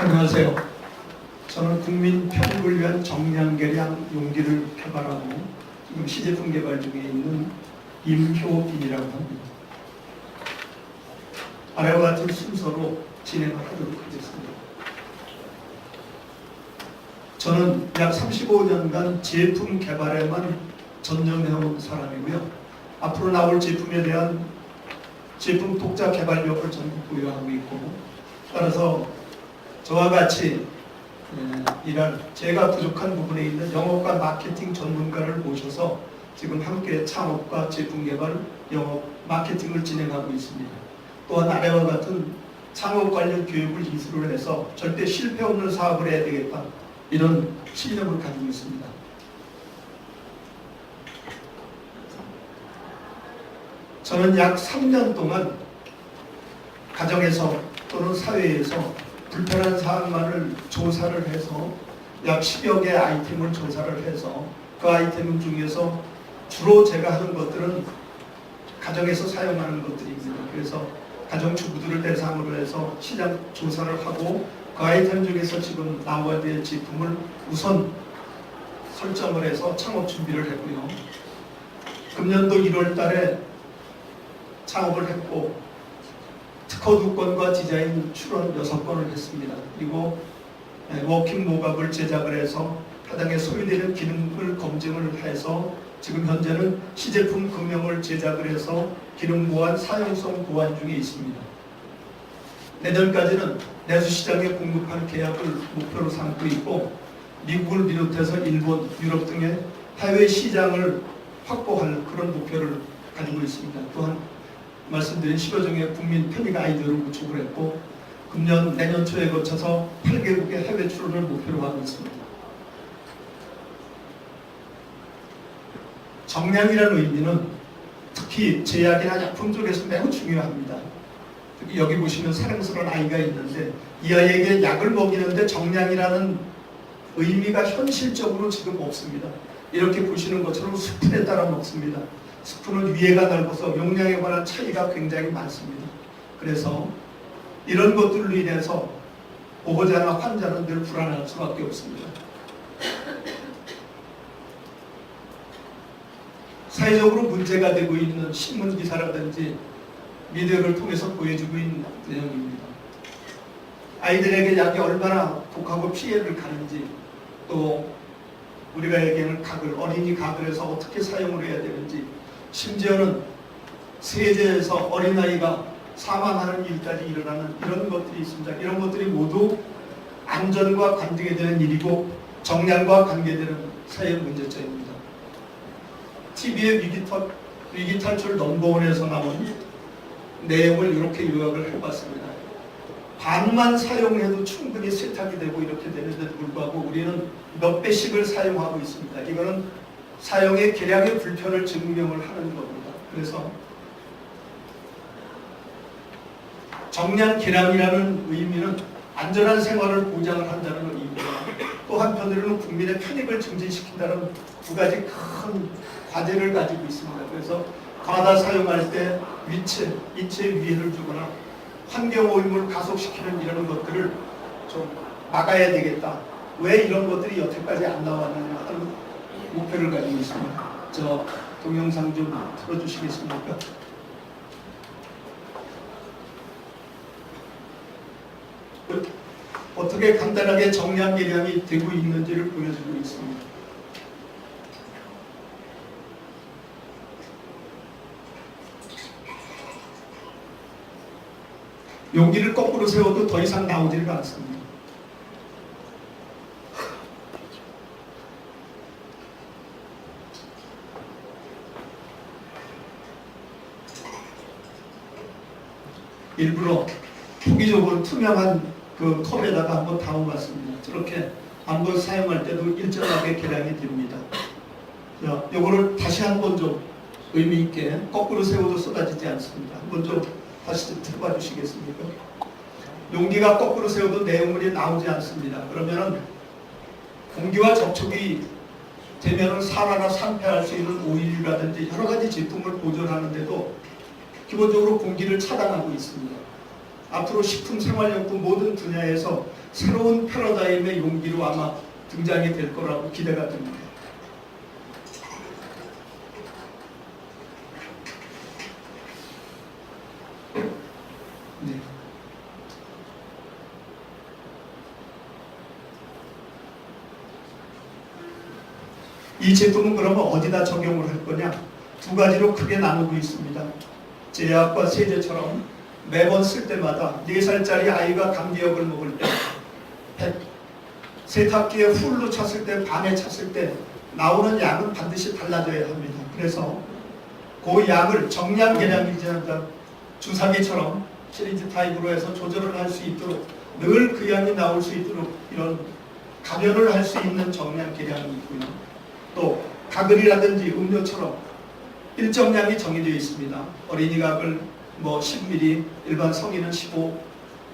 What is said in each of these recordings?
안녕하세요. 저는 국민 편익을 위한 정량 계량 용기를 개발하고 지금 시제품 개발 중에 있는 임효빈이라고 합니다. 아래와 같은 순서로 진행하도록 하겠습니다. 저는 약 35년간 제품 개발에만 전념해온 사람이고요. 앞으로 나올 제품에 대한 제품 독자 개발력을 전부 보유하고 있고, 따라서 저와 같이 일할 제가 부족한 부분에 있는 영업과 마케팅 전문가를 모셔서 지금 함께 창업과 제품 개발, 영업, 마케팅을 진행하고 있습니다. 또한 아래와 같은 창업 관련 교육을 이수를 해서 절대 실패 없는 사업을 해야 되겠다, 이런 신념을 가지고 있습니다. 저는 약 3년 동안 가정에서 또는 사회에서 불편한 사항만을 조사를 해서 약 10여 개의 아이템을 조사를 해서 그 아이템 중에서 주로 제가 하는 것들은 가정에서 사용하는 것들입니다. 그래서 가정주부들을 대상으로 해서 시장 조사를 하고 그 아이템 중에서 지금 나와야 될 제품을 우선 설정을 해서 창업 준비를 했고요. 금년도 1월 달에 창업을 했고 특허 2건과 디자인 출원 6건을 했습니다. 그리고 워킹 모각을 제작을 해서 해당에 소요되는 기능을 검증을 해서 지금 현재는 시제품 금형을 제작을 해서 기능 보완, 사용성 보완 중에 있습니다. 내년까지는 내수시장에 공급할 계약을 목표로 삼고 있고, 미국을 비롯해서 일본, 유럽 등의 해외 시장을 확보할 그런 목표를 가지고 있습니다. 또한 말씀드린 10여 종의 국민 편익 아이디어를 구축을 했고, 금년 내년 초에 거쳐서 8개국의 해외 출원을 목표로 하고 있습니다. 정량이라는 의미는 특히 제약이나 약품 쪽에서 매우 중요합니다. 특히 여기 보시면 사랑스러운 아이가 있는데 이 아이에게 약을 먹이는데 정량이라는 의미가 현실적으로 지금 없습니다. 이렇게 보시는 것처럼 스푼에 따라 먹습니다. 스푼은 위에가 넓어서 용량에 관한 차이가 굉장히 많습니다. 그래서 이런 것들로 인해서 보호자나 환자는 늘 불안할 수밖에 없습니다. 사회적으로 문제가 되고 있는 신문 기사라든지 미디어를 통해서 보여주고 있는 내용입니다. 아이들에게 약이 얼마나 독하고 피해를 가는지, 또 우리가 얘기하는 가글, 어린이 가글에서 어떻게 사용을 해야 되는지, 심지어는 세제에서 어린아이가 사망하는 일까지 일어나는 이런 것들이 있습니다. 이런 것들이 모두 안전과 관계되는 일이고 정량과 관계되는 사회 문제점입니다. TV의 위기탈출 넘버원에서 나온 내용을 이렇게 요약을 해봤습니다. 반만 사용해도 충분히 세탁이 되고 이렇게 되는데도 불구하고 우리는 몇 배씩을 사용하고 있습니다. 이거는 사용의 계량의 불편을 증명을 하는 겁니다. 그래서 정량 계량이라는 의미는 안전한 생활을 보장을 한다는 의미입니다. 또 한편으로는 국민의 편익을 증진시킨다는 두 가지 큰 과제를 가지고 있습니다. 그래서 과다 사용할 때 인체에 위해를 주거나 환경오염을 가속시키는 이런 것들을 좀 막아야 되겠다. 왜 이런 것들이 여태까지 안 나왔느냐 하는 목표를 가지고 있습니다. 저 동영상 좀 틀어주시겠습니까? 어떻게 간단하게 정량 계량이 되고 있는지를 보여주고 있습니다. 용기를 거꾸로 세워도 더 이상 나오지를 않습니다. 일부러 포기적으로 투명한 그 컵에다가 한번 담아봤습니다. 저렇게 한번 사용할 때도 일정하게 계량이 됩니다. 자, 요거를 다시 한번 좀 의미 있게 거꾸로 세워도 쏟아지지 않습니다. 한번 좀 다시 좀 들어봐 주시겠습니까? 용기가 거꾸로 세워도 내용물이 나오지 않습니다. 그러면은 공기와 접촉이 되면은 산화나 산패할 수 있는 오일이라든지 여러 가지 제품을 보존하는데도 기본적으로 공기를 차단하고 있습니다. 앞으로 식품, 생활용품 모든 분야에서 새로운 패러다임의 용기로 아마 등장이 될 거라고 기대가 됩니다. 네. 이 제품은 그러면 어디다 적용을 할 거냐? 두 가지로 크게 나누고 있습니다. 제약과 세제처럼 매번 쓸 때마다 4살짜리 아이가 감기약을 먹을 때 세탁기에 훌로 찼을 때, 반에 찼을 때 나오는 양은 반드시 달라져야 합니다. 그래서 그 양을 정량 계량이지 않다 주사기처럼 시리즈 타입으로 해서 조절을 할 수 있도록 늘 그 양이 나올 수 있도록 이런 가변을 할 수 있는 정량 계량이 있고요. 또 가글이라든지 음료처럼 일정량이 정해져 있습니다. 어린이 가글 10ml, 일반 성인은 15,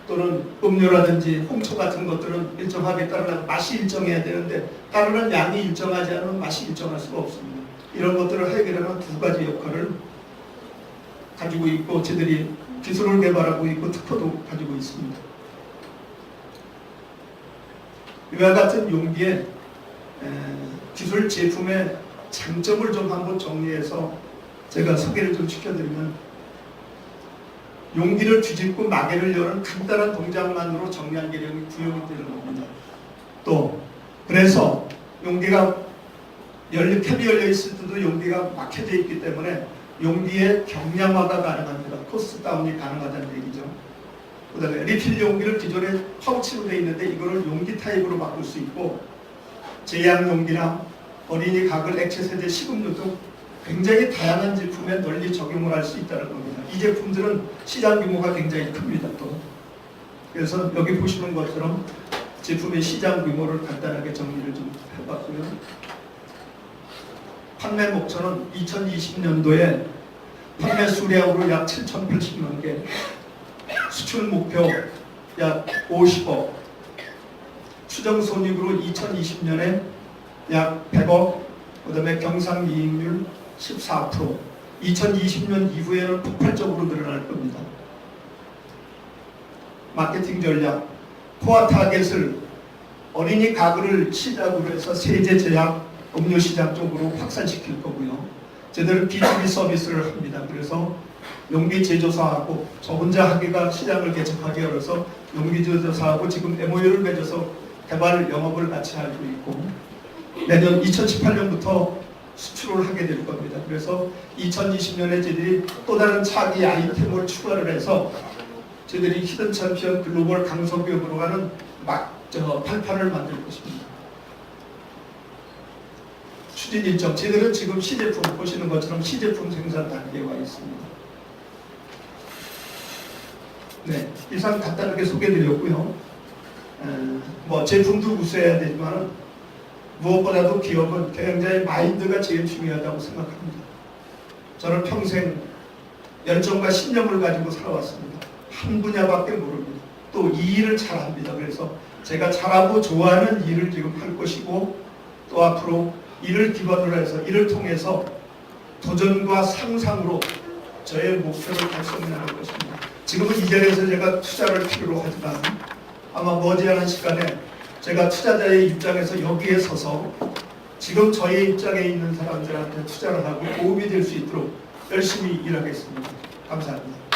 또는 음료라든지 홍초 같은 것들은 일정하게 따르는 맛이 일정해야 되는데 따르는 양이 일정하지 않으면 맛이 일정할 수가 없습니다. 이런 것들을 해결하는 두 가지 역할을 가지고 있고 저희들이 기술을 개발하고 있고 특허도 가지고 있습니다. 이와 같은 용기에 기술 제품의 장점을 좀 한번 정리해서 제가 소개를 좀 시켜드리면 용기를 뒤집고 마개를 여는 간단한 동작만으로 정량 계량이 구현이 되는 겁니다. 또 그래서 용기가 캡이 열려 있을 때도 용기가 막혀져 있기 때문에 용기의 경량화가 가능합니다. 코스트 다운이 가능하다는 얘기죠. 그 다음에 리필 용기를 기존에 파우치로 되어 있는데 이거를 용기 타입으로 바꿀 수 있고 제약 용기나 어린이 가글, 액체 세제, 식음료 등 굉장히 다양한 제품에 널리 적용을 할 수 있다는 겁니다. 이 제품들은 시장 규모가 굉장히 큽니다. 또 그래서 여기 보시는 것처럼 제품의 시장 규모를 간단하게 정리를 좀 해봤고요. 판매 목표는 2020년도에 판매 수량으로 약 7,080만 개, 수출 목표 약 50억, 추정 손익으로 2020년에 약 100억, 그 다음에 경상이익률 14%, 2020년 이후에는 폭발적으로 늘어날 겁니다. 마케팅 전략, 코어 타겟을 어린이 가글을 시작으로 해서 세제, 제약, 음료 시장 쪽으로 확산시킬 거고요. 저희들은 B2B 서비스를 합니다. 그래서 용기 제조사하고 저 혼자 하기가 시장을 개척하기 어려서 용기 제조사하고 지금 MOU를 맺어서 개발 영업을 같이 하고 있고 내년 2018년부터 수출을 하게 될 겁니다. 그래서 2020년에 저희들이 또 다른 차기 아이템을 추가를 해서 저희들이 히든 챔피언 글로벌 강소기업으로 가는 발판을 만들 것입니다. 추진 일정, 저희들은 지금 시제품 보시는 것처럼 시제품 생산 단계에 와 있습니다. 네, 이상 간단하게 소개드렸고요. 제품도 우수해야 되지만 무엇보다도 기업은 굉장히 마인드가 제일 중요하다고 생각합니다. 저는 평생 열정과 신념을 가지고 살아왔습니다. 한 분야밖에 모릅니다. 또 이 일을 잘합니다. 그래서 제가 잘하고 좋아하는 일을 지금 할 것이고 또 앞으로 이를 기반으로 해서 이를 통해서 도전과 상상으로 저의 목표를 달성해나갈 것입니다. 지금은 이 자리에서 제가 투자를 필요로 하지만 아마 머지않은 시간에 제가 투자자의 입장에서 여기에 서서 지금 저의 입장에 있는 사람들한테 투자를 하고 도움이 될 수 있도록 열심히 일하겠습니다. 감사합니다.